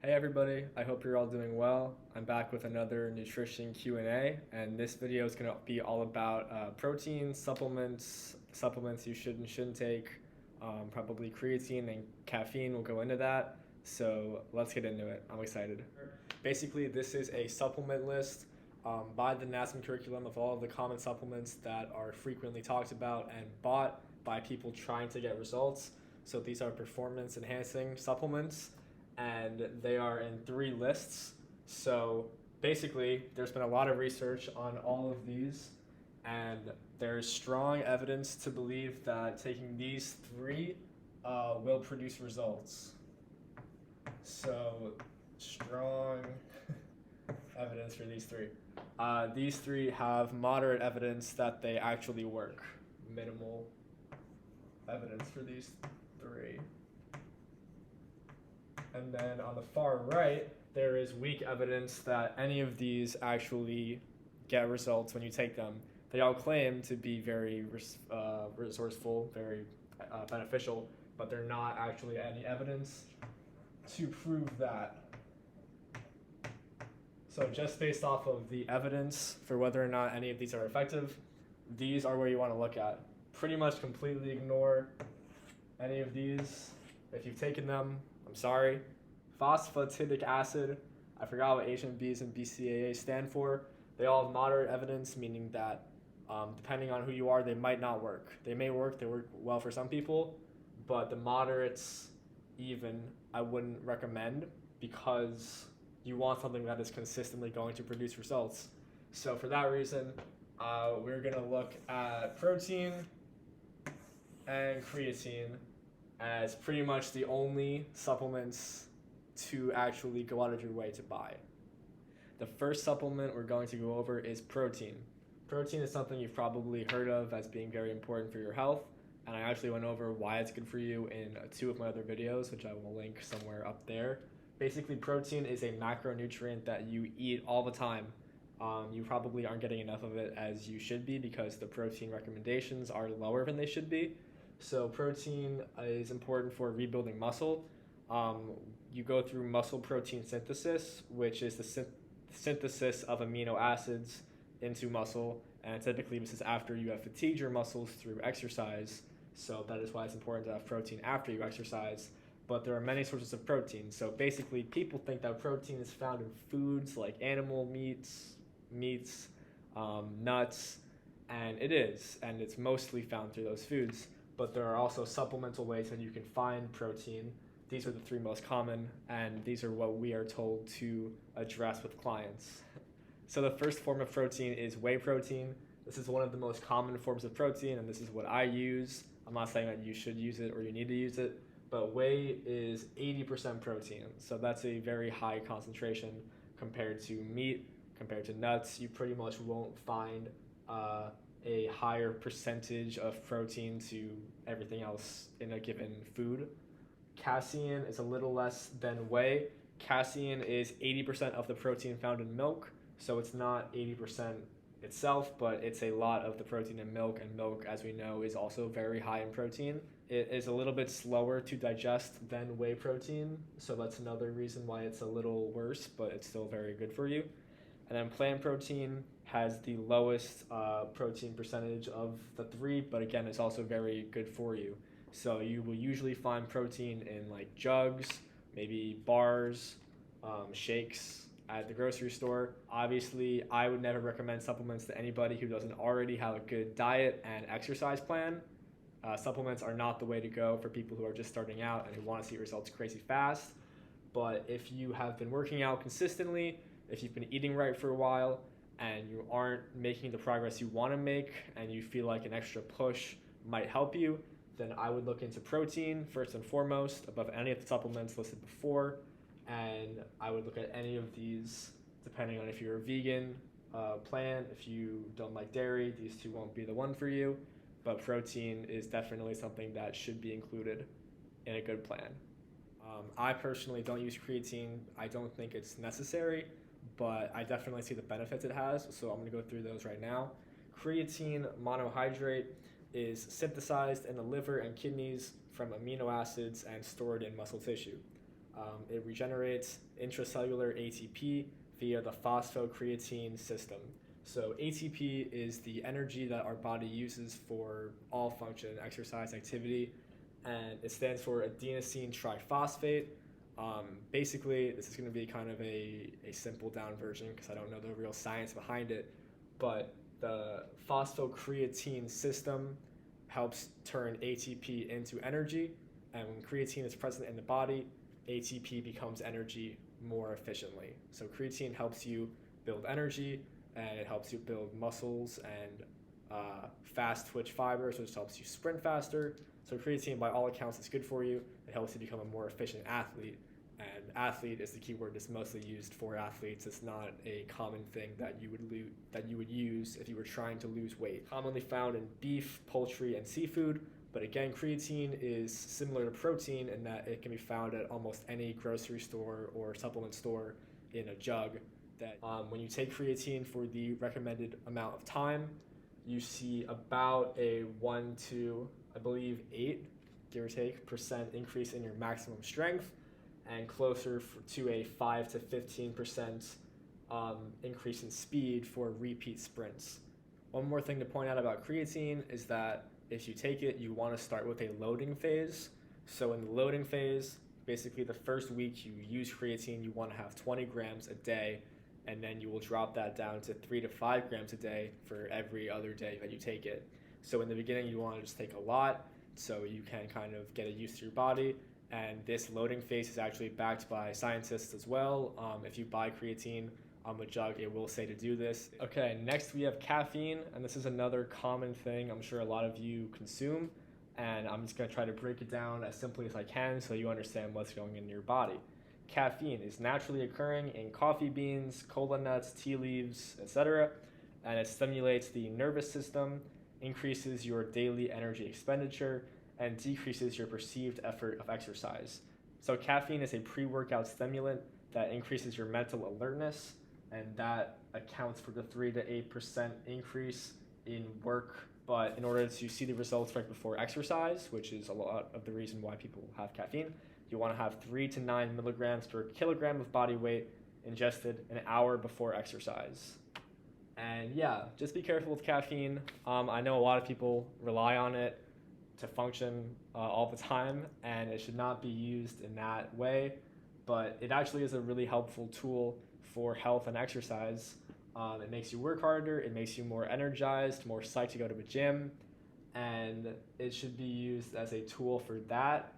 Hey everybody, I hope you're all doing well. I'm back with another nutrition Q&A, and this video is going to be all about protein, supplements you should and shouldn't take, probably creatine and caffeine will go into that. So let's get into it. I'm excited. Basically, this is a supplement list by the NASM curriculum of all of the common supplements that are frequently talked about and bought by people trying to get results. So these are performance enhancing supplements and they are in three lists. So basically, there's been a lot of research on all of these, and there's strong evidence to believe that taking these three will produce results. So, strong evidence for these three. These three have moderate evidence that they actually work. Minimal evidence for these three. And then on the far right, there is weak evidence that any of these actually get results when you take them. They all claim to be very resourceful, very beneficial, but they're not actually any evidence to prove that. So just based off of the evidence for whether or not any of these are effective, these are where you want to look at. Pretty much completely ignore any of these. If you've taken them, I'm sorry. Phosphatidic acid, I forgot what HMBs and BCAA stand for. They all have moderate evidence, meaning that depending on who you are, they might not work. They may work, they work well for some people, but the moderates, even, I wouldn't recommend because you want something that is consistently going to produce results. So for that reason, we're going to look at protein and creatine as pretty much the only supplements to actually go out of your way to buy. The first supplement we're going to go over is protein. Protein is something you've probably heard of as being very important for your health, and I actually went over why it's good for you in two of my other videos, which I will link somewhere up there. Basically, protein is a macronutrient that you eat all the time. You probably aren't getting enough of it as you should be because the protein recommendations are lower than they should be. So protein is important for rebuilding muscle. You go through muscle protein synthesis, which is the synthesis of amino acids into muscle, and typically this is after you have fatigued your muscles through exercise. So that is why it's important to have protein after you exercise. But there are many sources of protein. So basically, people think that protein is found in foods like animal meats, nuts, and it is, and it's mostly found through those foods. But there are also supplemental ways that you can find protein. These are the three most common, and these are what we are told to address with clients. So the first form of protein is whey protein. This is one of the most common forms of protein, and this is what I use. I'm not saying that you should use it or you need to use it, but whey is 80% protein, so that's a very high concentration compared to meat, compared to nuts. You pretty much won't find a higher percentage of protein to everything else in a given food. Casein is a little less than whey. Casein is 80% of the protein found in milk, so it's not 80% itself, but it's a lot of the protein in milk, and milk, as we know, is also very high in protein. It is a little bit slower to digest than whey protein, so that's another reason why it's a little worse, but it's still very good for you. And then plant protein has the lowest protein percentage of the three, but again, it's also very good for you. So you will usually find protein in like jugs, maybe bars, shakes at the grocery store. Obviously, I would never recommend supplements to anybody who doesn't already have a good diet and exercise plan. Supplements are not the way to go for people who are just starting out and who want to see results crazy fast. But if you have been working out consistently, if you've been eating right for a while, and you aren't making the progress you want to make, and you feel like an extra push might help you, then I would look into protein first and foremost above any of the supplements listed before, and I would look at any of these depending on if you're a vegan, plant, if you don't like dairy, these two won't be the one for you, but protein is definitely something that should be included in a good plan. I personally don't use creatine. I don't think it's necessary, but I definitely see the benefits it has, so I'm going to go through those right now. Creatine monohydrate is synthesized in the liver and kidneys from amino acids and stored in muscle tissue. It regenerates intracellular ATP via the phosphocreatine system. So ATP is the energy that our body uses for all function, exercise, activity, and it stands for adenosine triphosphate. Basically, this is going to be kind of a simple down version because I don't know the real science behind it, but the phosphocreatine system helps turn ATP into energy, and when creatine is present in the body, ATP becomes energy more efficiently. So creatine helps you build energy, and it helps you build muscles and fast twitch fibers, which helps you sprint faster. So creatine, by all accounts, is good for you. It helps you become a more efficient athlete. And athlete is the key word that's mostly used for athletes. It's not a common thing that you would use if you were trying to lose weight. Commonly found in beef, poultry, and seafood. But again, creatine is similar to protein in that it can be found at almost any grocery store or supplement store in a jug. That when you take creatine for the recommended amount of time, you see about a 1 to, I believe, 8, give or take, % increase in your maximum strength, and closer to a 5 to 15% increase in speed for repeat sprints. One more thing to point out about creatine is that if you take it, you want to start with a loading phase. So in the loading phase, basically the first week you use creatine, you want to have 20 grams a day, and then you will drop that down to 3 to 5 grams a day for every other day that you take it. So in the beginning, you want to just take a lot so you can kind of get it used to your body. And this loading phase is actually backed by scientists as well. If you buy creatine on the jug, it will say to do this. Okay, next we have caffeine, and this is another common thing I'm sure a lot of you consume. And I'm just going to try to break it down as simply as I can so you understand what's going in your body. Caffeine is naturally occurring in coffee beans, cola nuts, tea leaves, etc., and it stimulates the nervous system, increases your daily energy expenditure, and decreases your perceived effort of exercise. So caffeine is a pre-workout stimulant that increases your mental alertness, and that accounts for the 3 to 8% increase in work. But in order to see the results right before exercise, which is a lot of the reason why people have caffeine, you want to have 3 to 9 milligrams per kilogram of body weight ingested an hour before exercise. And yeah, just be careful with caffeine. I know a lot of people rely on it to function all the time, and it should not be used in that way, but it actually is a really helpful tool for health and exercise. It makes you work harder, it makes you more energized, more psyched to go to the gym, and it should be used as a tool for that.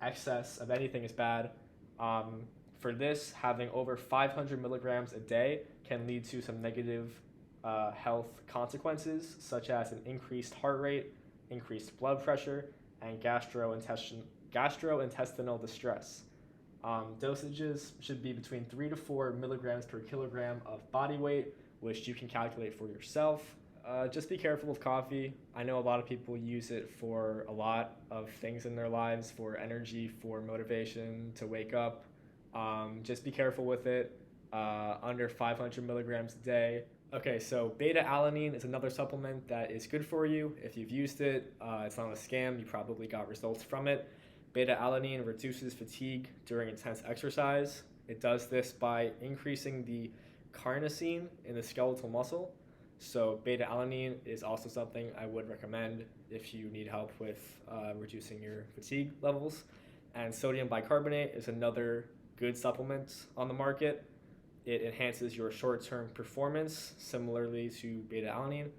Excess of anything is bad. For this, having over 500 milligrams a day can lead to some negative health consequences, such as an increased heart rate, increased blood pressure, and gastrointestinal distress. Dosages should be between 3 to 4 milligrams per kilogram of body weight, which you can calculate for yourself. Just be careful with coffee. I know a lot of people use it for a lot of things in their lives, for energy, for motivation, to wake up. Just be careful with it. Under 500 milligrams a day. Okay, so beta-alanine is another supplement that is good for you. If you've used it, it's not a scam. You probably got results from it. Beta-alanine reduces fatigue during intense exercise. It does this by increasing the carnosine in the skeletal muscle. So beta-alanine is also something I would recommend if you need help with reducing your fatigue levels. And sodium bicarbonate is another good supplement on the market. It enhances your short-term performance, similarly to beta-alanine.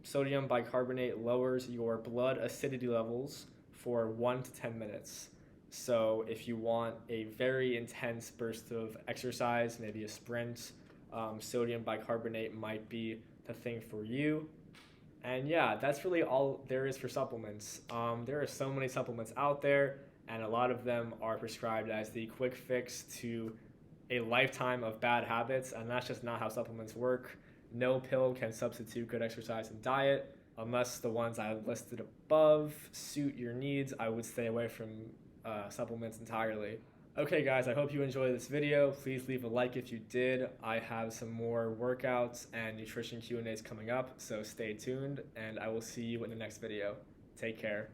Sodium bicarbonate lowers your blood acidity levels for 1 to 10 minutes. So if you want a very intense burst of exercise, maybe a sprint, sodium bicarbonate might be the thing for you. And yeah, that's really all there is for supplements. There are so many supplements out there, and a lot of them are prescribed as the quick fix to a lifetime of bad habits, and that's just not how supplements work. No pill can substitute good exercise and diet. Unless the ones I listed above suit your needs, I would stay away from supplements entirely. Okay guys, I hope you enjoyed this video. Please leave a like if you did. I have some more workouts and nutrition Q&As coming up, so stay tuned, and I will see you in the next video. Take care.